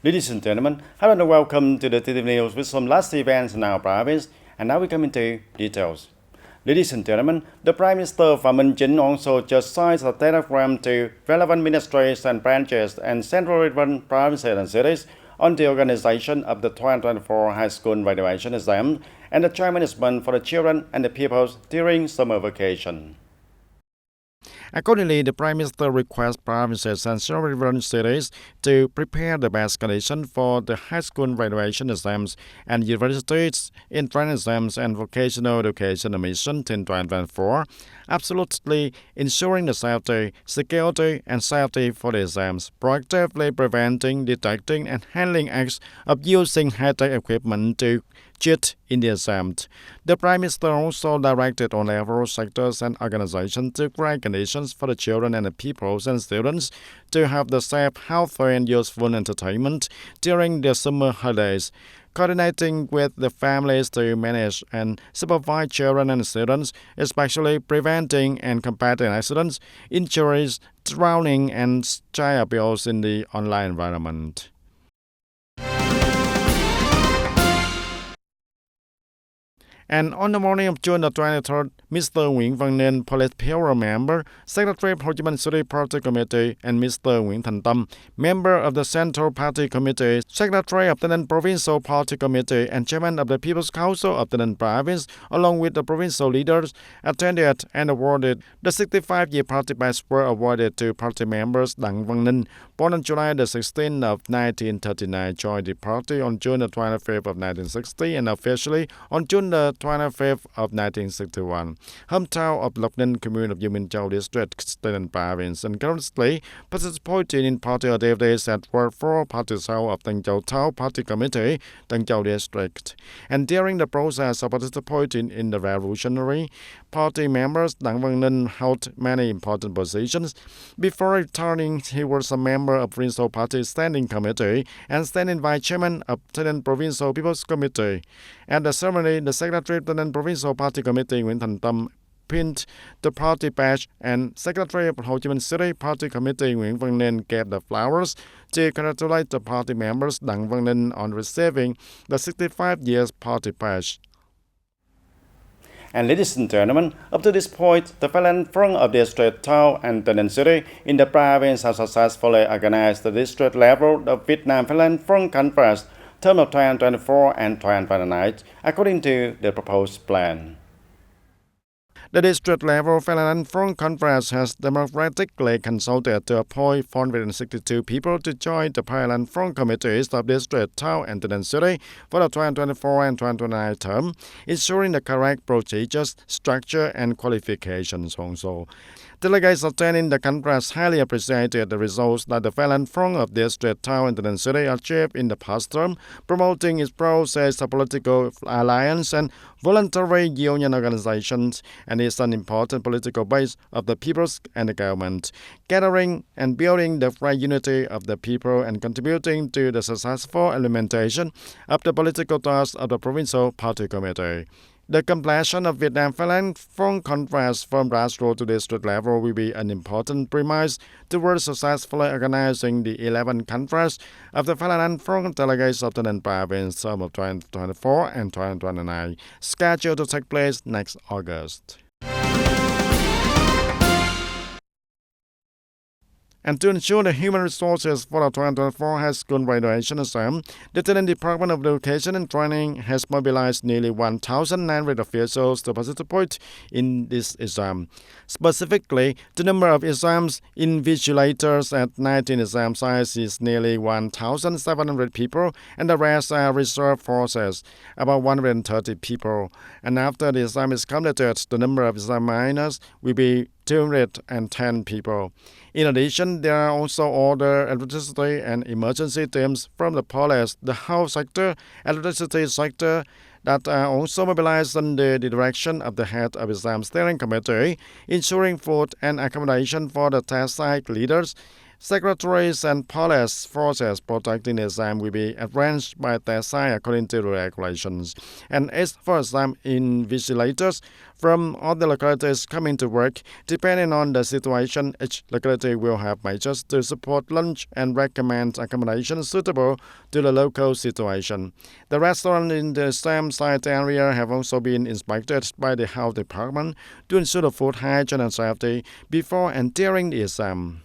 Ladies and gentlemen, hello and welcome to the TTV News with some last events in our province. And now we come into details. Ladies and gentlemen, the Prime Minister Phạm Minh Chính also just signed a telegram to relevant ministries and branches and central relevant provinces and cities on the organization of the 2024 high school graduation exam and the time management for the children and the pupils during summer vacation. Accordingly, the Prime Minister requests provinces and sovereign cities to prepare the best conditions for the high school graduation exams and universities entrance exams and vocational education admission in 2024, absolutely ensuring the safety, security, and safety for the exams, proactively preventing, detecting, and handling acts of using high-tech equipment to cheat in the exam. The Prime Minister also directed on several sectors and organizations to create conditions for the children and the pupils and students to have the safe, healthy, and useful entertainment during the summer holidays, coordinating with the families to manage and supervise children and students, especially preventing and combating accidents, injuries, drowning, and child abuse in the online environment. And on the morning of June the 23rd, Mr. Nguyễn Văn Nên, Politburo member, Secretary of Ho Chi Minh City Party Committee, and Mr. Nguyễn Thành Tâm, member of the Central Party Committee, Secretary of the Ninh Provincial Party Committee, and Chairman of the People's Council of the Ninh Province, along with the provincial leaders, attended and awarded the 65-year party badge were awarded to party members Đặng Văn Ninh, born on July the 16th of 1939, joined the party on June the 25th of 1960, and officially on June the 25th of 1961. Hometown of Lộc Ninh, Commune of U Minh Châu District, Ninh Province, and currently participating in party activities at Ward 4 Party Cell of Tân Châu Thao Party Committee, Tân Châu District. And during the process of participating in the revolutionary party members, Đặng Văn Ninh held many important positions. Before returning, he was a member of Provincial Party Standing Committee and standing vice chairman of Tây Provincial People's Committee. At the ceremony, the Secretary of the Provincial Party Committee, Nguyễn Thành Tâm, pinned the party badge, and Secretary of Ho Chi Minh City Party Committee Nguyễn Văn Nên gave the flowers to congratulate the party members Đặng Văn Ninh on receiving the 65 years party badge. And ladies and gentlemen, up to this point, the Violent Front of the District Town and the City in the province has successfully organized the district level of Vietnam Violent Front Conference, term of 2024 and 2029, according to the proposed plan. The district-level Violent Front Conference has democratically consulted to appoint 462 people to join the Violent Front Committees of District, Town, and the City for the 2024 and 2029 term, ensuring the correct procedures, structure, and qualifications also. Delegates attending the conference highly appreciated the results that the Violent Front of District, Town, and the City achieved in the past term, promoting its process of political alliance and voluntary union organizations, and is an important political base of the peoples and the government, gathering and building the right unity of the people and contributing to the successful implementation of the political tasks of the Provincial Party Committee. The completion of Vietnam Violent Front Conference from grassroots to district level will be an important premise towards successfully organizing the 11th conference of the Violent Front delegates of the Ninh Province term of 2024 and 2029, scheduled to take place next August. And to ensure the human resources for the 2024 high school graduation exam, the Tây Ninh Department of Education and Training has mobilized nearly 1,900 officials to participate in this exam. Specifically, the number of exams invigilators at 19 exam sites is nearly 1,700 people, and the rest are reserve forces, about 130 people. And after the exam is completed, the number of examiners will be 210 people. In addition, there are also other electricity and emergency teams from the police, the health sector, electricity sector that are also mobilized under the direction of the head of exam steering committee, ensuring food and accommodation for the test site leaders, Secretaries and police forces protecting the exam will be arranged by their side according to the regulations. And as for exam invigilators from other localities coming to work, depending on the situation, each locality will have measures to support lunch and recommend accommodation suitable to the local situation. The restaurants in the exam site area have also been inspected by the health department to ensure the food hygiene and safety before and during the exam.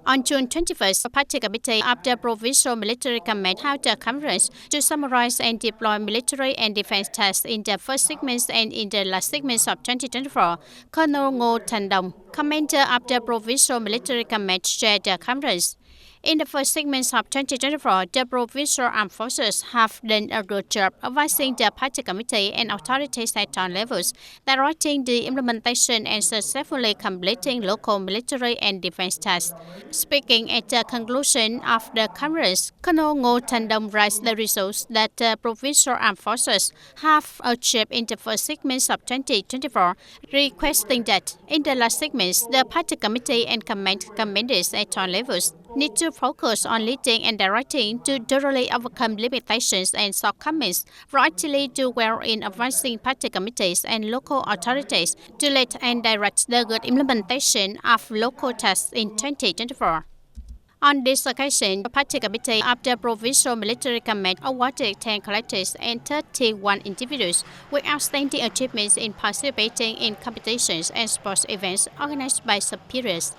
On June 21st, the Party Committee of the Provincial Military Command held a conference to summarize and deploy military and defense tasks in the first segments and in the last segments of 2024. Colonel Ngô Thành Đồng, commander of the Provincial Military Command, chaired the conference. In the first segments of 2024, the Provincial Armed Forces have done a good job advising the Party Committee and authorities at all levels, directing the implementation and successfully completing local military and defense tasks. Speaking at the conclusion of the conference, Colonel Ngô Thành Đồng raised the results that the Provincial Armed Forces have achieved in the first segments of 2024, requesting that in the last segments, the Party Committee and commanders at all levels need to focus on leading and directing to thoroughly overcome limitations and shortcomings, rightly do well in advising party committees and local authorities to lead and direct the good implementation of local tasks in 2024. On this occasion, the Party Committee of the Provincial Military Command awarded 10 collectors and 31 individuals with outstanding achievements in participating in competitions and sports events organized by superiors.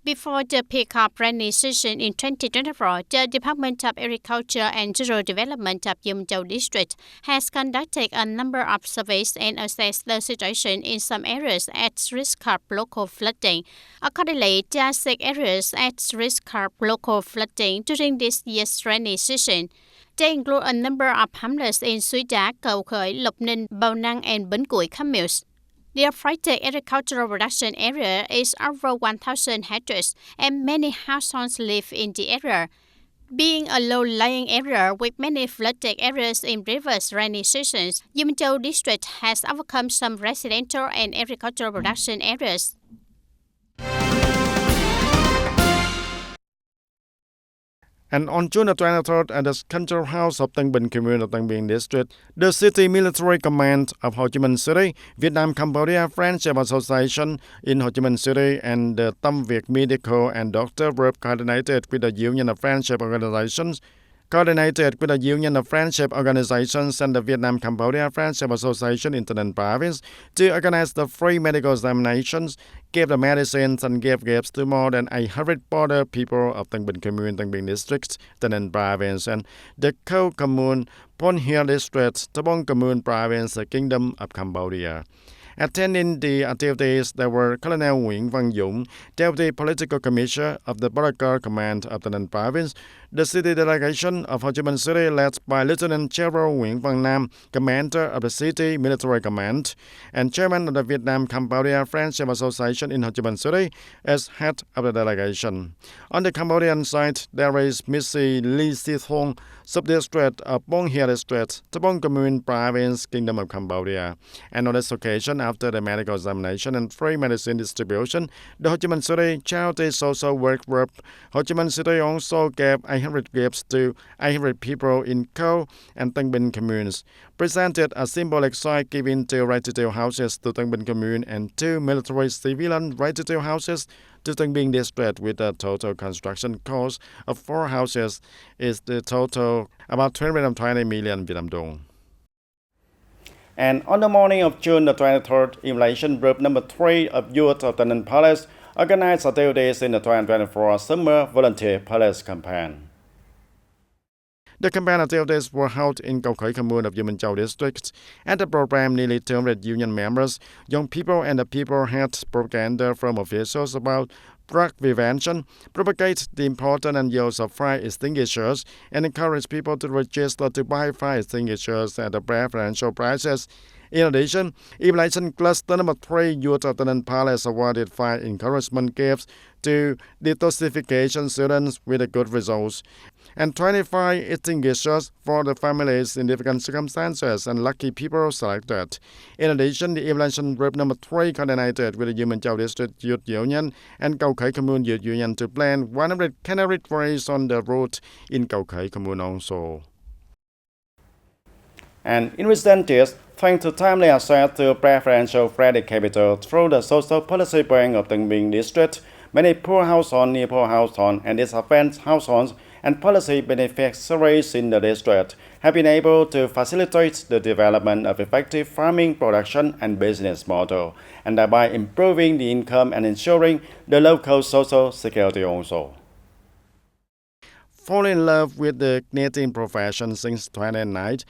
Before the peak-up rainy season in 2024, the Department of Agriculture and Rural Development of Dum Châu District has conducted a number of surveys and assessed the situation in some areas at risk of local flooding. Accordingly, there are 6 areas at risk of local flooding during this year's rainy season. They include a number of hamlets in Suối Đá, Cầu Khởi, Lộc Ninh, Bào Năng, and Bến Củi, Camils. The affected agricultural production area is over 1,000 hectares, and many households live in the area. Being a low-lying area with many flooded areas in previous rainy seasons, Dum Châu District has overcome some residential and agricultural production areas. And on June 23rd, at the Cultural House of Tân Bình Community of Tân Bình District, the City Military Command of Ho Chi Minh City, Vietnam-Cambodia Friendship Association in Ho Chi Minh City, and the Tâm Việt Medical and Doctor Group coordinated with the Union of Friendship Organizations and the Vietnam-Cambodia Friendship Association in Tân Province to organize the free medical examinations, give the medicines and give gifts to more than 100 border people of Tân Bình Commune, Tân Bình District, Tân Province, and the co-commune Pon Hill District, Tabong Commune Province, the Kingdom of Cambodia. Attending the activities, there were Colonel Nguyễn Văn Dũng, Deputy Political Commissioner of the Border Guard Command of Tân Province, the city delegation of Ho Chi Minh City led by Lieutenant General Nguyễn Văn Nam, Commander of the City Military Command, and Chairman of the Vietnam-Cambodia Friendship Association in Ho Chi Minh City as head of the delegation. On the Cambodian side, there is Missy Lee Si Thong, Subdistrict of Bong Hill District, Tabong Commune Province, Kingdom of Cambodia. And on this occasion, after the medical examination and free medicine distribution, the Ho Chi Minh City Charity Social Work Group, Ho Chi Minh City also gave 100 gifts to 100 people in Co and Tân Bình communes, presented a symbolic site given to residential houses to Tân Bình commune and 2 military civilian residential houses to Tân Bình district, with a total construction cost of 4 houses is the total about 220 million Vietnam dong. And on the morning of June the 23rd, Emulation Group number 3 of Youth of Tân Palace organized activities in the 2024 Summer Volunteer Palace Campaign. The campaign activities were held in Cầu Khởi Commune of Dum Châu District. At the program, nearly 200 union members, young people and the people had propaganda from officials about drug prevention, propagate the importance and use of fire extinguishers, and encourage people to register to buy fire extinguishers at the preferential prices. In addition, Emulation Cluster number 3 Youth of Tân Palace awarded 5 encouragement gifts to detoxification students with good results. and 25 extinguishers for the families in difficult circumstances and lucky people selected. In addition, the evaluation group number 3 coordinated with the Human Chau District Youth Union and Cầu Khởi Commune Youth Union to plant 100 canary trees on the road in Cầu Khởi Commune also. And in recent years, thanks to timely access to preferential credit capital through the social policy bank of Tân Bình District, many poor households, near poor households, and disadvantaged households and policy beneficiaries in the district have been able to facilitate the development of effective farming production and business model, and thereby improving the income and ensuring the local social security also. Falling in love with the knitting profession since 2009,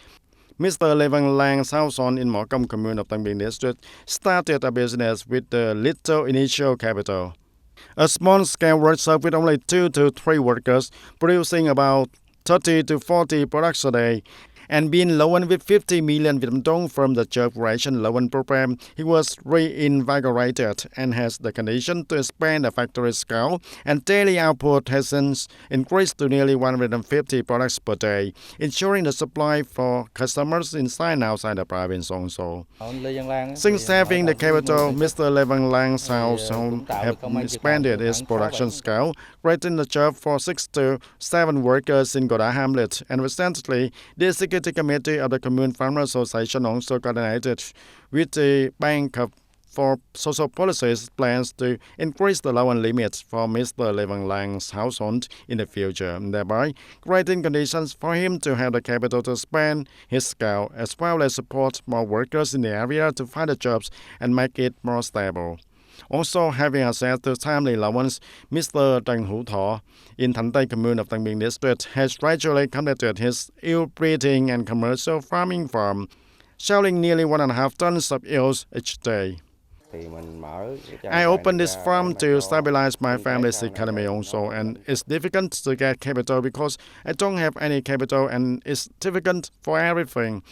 Mr. Lê Văn Lang's household in Mỏ Công Commune of Tân Bình District started a business with a little initial capital. A small-scale workshop with only 2 to 3 workers, producing about 30 to 40 products a day, and being loaned with 50 million Vietnam dong from the job creation loan program, he was reinvigorated and has the condition to expand the factory scale, and daily output has since increased to nearly 150 products per day, ensuring the supply for customers inside and outside the province also. Since having the capital, Mr. Lê Văn Lang's household have expanded its production scale, creating the job for 6 to 7 workers in Goda Hamlet, and recently, the Executive Committee of the Commune Farmers Association also coordinated with the Bank for Social Policies plans to increase the loan limits for Mr. Lê Văn Lang's household in the future, thereby creating conditions for him to have the capital to expand his scale, as well as support more workers in the area to find the jobs and make it more stable. Also having access to timely loans, Mr. TayNinhTV in Thanh Tây Commune of Tân Bình District has gradually completed his eel breeding and commercial farming farm, selling nearly 1.5 tons of eels each day. I opened this farm to stabilize my family's economy also, and it's difficult to get capital because I don't have any capital and it's difficult for everything.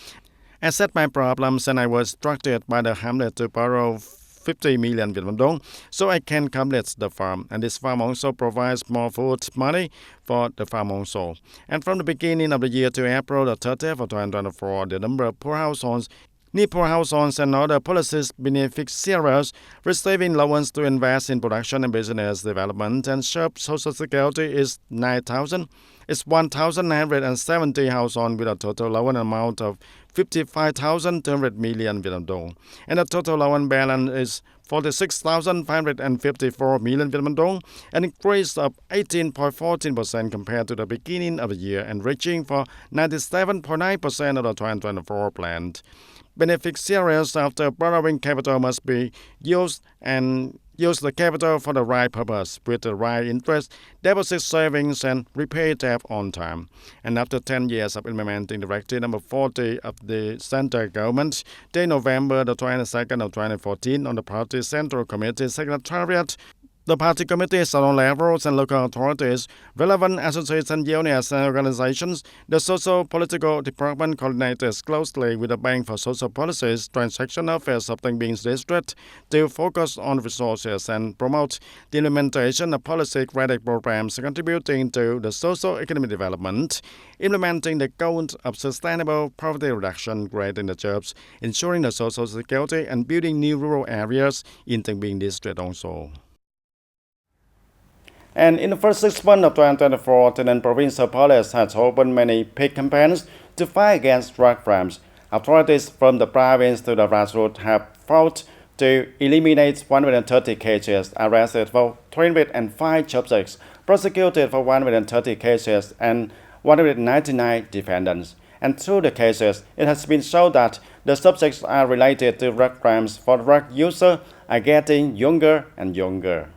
I set my problems and I was instructed by the hamlet to borrow 50 million Vietnam dong, so I can complete the farm. And this farm also provides more food money for the farm also. And from the beginning of the year to April the 30th of 2024, the number of poor households, near poor households and other policies beneficiaries receiving loans to invest in production and business development and serve social security is 9,000. It's 1,970 households with a total loan amount of 55,200 million Vietnam dong, and the total loan balance is 46,554 million Vietnam dong, an increase of 18.14% compared to the beginning of the year, and reaching for 97.9% of the 2024 plan. Beneficiaries after borrowing capital must be used and use the capital for the right purpose with the right interest, deposit savings, and repay debt on time. And after 10 years of implementing Directive number 40 of the central government, day November the 22nd of 2014 on the Party Central Committee Secretariat, the party committees at all levels and local authorities, relevant associations, unions and organizations, the Social Political Department coordinates closely with the Bank for Social Policies Transaction Office of Tân Bình District to focus on resources and promote the implementation of policy credit programs contributing to the social economic development, implementing the goals of sustainable poverty reduction, creating the jobs, ensuring the social security, and building new rural areas in Tân Bình District also. And in the first 6 months of 2024, the provincial police has opened many paid campaigns to fight against drug crimes. Authorities from the province to the grassroots have fought to eliminate 130 cases, arrested for 305 subjects, prosecuted for 130 cases, and 199 defendants. And through the cases, it has been shown that the subjects are related to drug crimes, for drug users are getting younger and younger.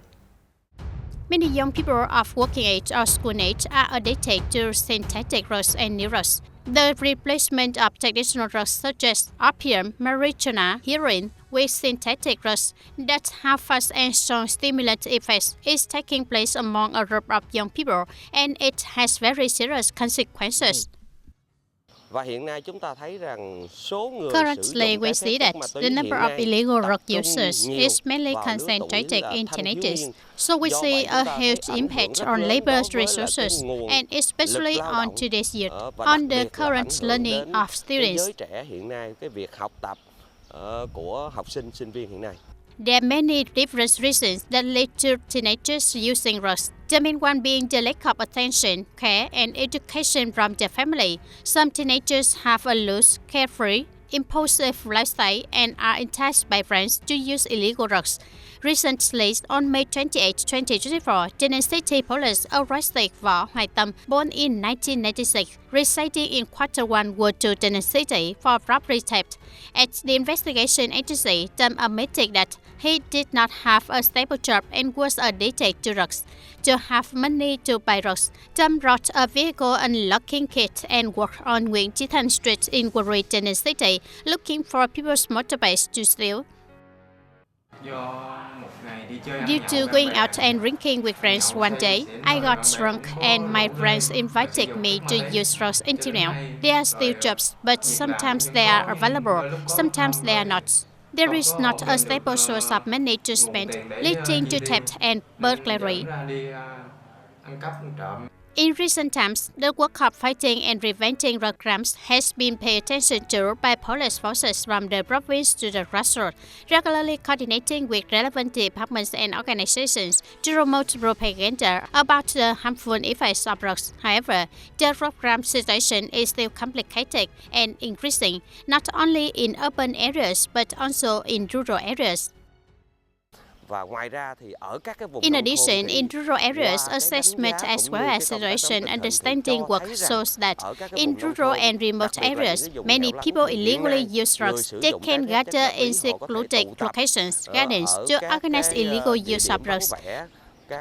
Many young people of working age or school age are addicted to synthetic drugs and new drugs. The replacement of traditional drugs such as opium, marijuana, heroin with synthetic drugs that have fast and strong stimulant effects is taking place among a group of young people, and it has very serious consequences. Currently, we see that the number of illegal drug users is mainly concentrated in teenagers. So we see a huge impact on labor resources and especially on today's youth, on the current learning of students. There are many different reasons that lead to teenagers using drugs. The main one being the lack of attention, care, and education from the family. Some teenagers have a loose, carefree, impulsive lifestyle and are enticed by friends to use illegal drugs. Recently, on May 28, 2024, TayNinhTV police arrested Võ Hoài Tâm, born in 1996, residing in Quarter 1, Ward 2, TayNinhTV, for robbery theft. At the investigation agency, Tâm admitted that he did not have a stable job and was addicted to drugs. To have money to buy drugs, Tâm brought a vehicle unlocking kit and worked on Nguyễn Chí Thanh Street in Ward 3, TayNinhTV, looking for people's motorbikes to steal. Due to going out and drinking with friends one day, I got drunk and my friends invited me to use drugs until now. There are still jobs, but sometimes they are available, sometimes they are not. There is not a stable source of money to spend, leading to theft and burglary. In recent times, the work of fighting and preventing drug crimes has been paid attention to by police forces from the province to the grassroots, regularly coordinating with relevant departments and organizations to promote propaganda about the harmful effects of drugs. However, the drug crime situation is still complicated and increasing, not only in urban areas but also in rural areas. In addition, in rural areas, assessment as well as situation understanding work shows that in rural and remote areas, many people illegally use drugs. They can gather in secluded locations, gardens, to organize illegal use of drugs.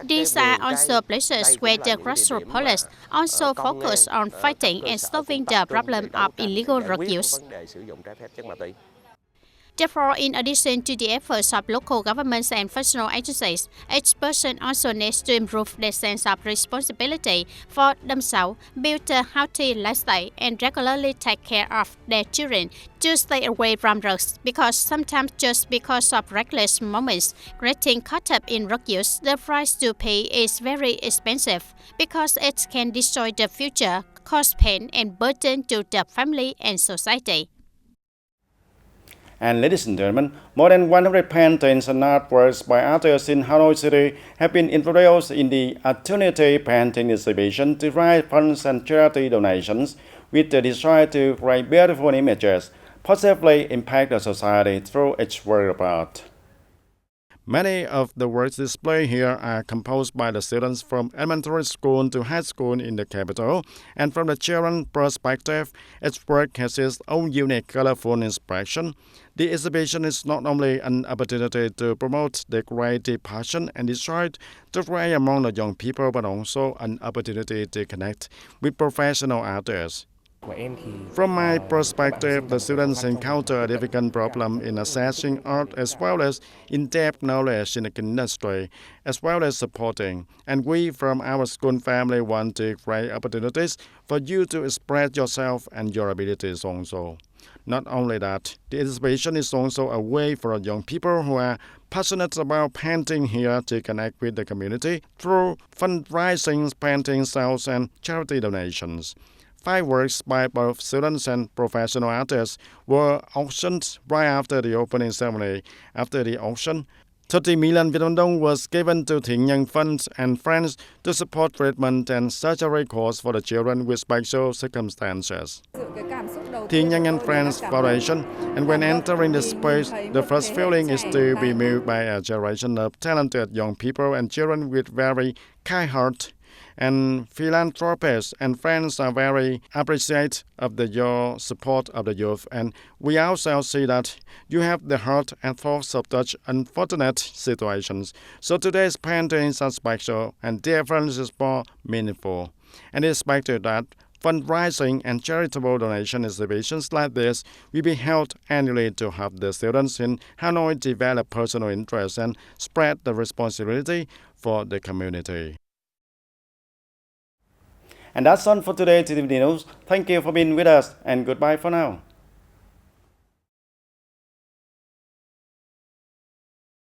These are also places where the grassroots police also focus on fighting and solving the problem of illegal drug use. Therefore, in addition to the efforts of local governments and functional agencies, each person also needs to improve their sense of responsibility for themselves, build a healthy lifestyle, and regularly take care of their children to stay away from drugs. Because sometimes just because of reckless moments, getting caught up in drug use, the price to pay is very expensive because it can destroy the future, cause pain and burden to the family and society. And ladies and gentlemen, more than 100 paintings and artworks by artists in Hanoi City have been introduced in the alternative painting exhibition to raise funds and charity donations with the desire to create beautiful images, positively impact the society through its work of art. Many of the works displayed here are composed by the students from elementary school to high school in the capital, and from the children's perspective, its work has its own unique, colorful inspiration. The exhibition is not only an opportunity to promote the creative passion and desire to create among the young people, but also an opportunity to connect with professional artists. From my perspective, the students encounter a difficult problem in assessing art as well as in-depth knowledge in the industry, as well as supporting. And we from our school family want to create opportunities for you to express yourself and your abilities also. Not only that, the exhibition is also a way for young people who are passionate about painting here to connect with the community through fundraising, painting sales, and charity donations. 5 works by both students and professional artists were auctioned right after the opening ceremony. After the auction, 30 million Vietnam dong was given to TayNinhTV Funds and Friends to support treatment and surgery costs for the children with special circumstances. TayNinhTV Friends Foundation, and when entering the space, the first feeling is to be moved by a generation of talented young people and children with very kind heart. And philanthropists and friends are very appreciative of your support of the youth, and we also see that you have the heart and thoughts of such unfortunate situations. So today's paintings are special, and the difference is more meaningful. And it's expected that fundraising and charitable donation exhibitions like this will be held annually to help the students in Hanoi develop personal interests and spread the responsibility for the community. And that's all for today, TTV News. Thank you for being with us, and goodbye for now.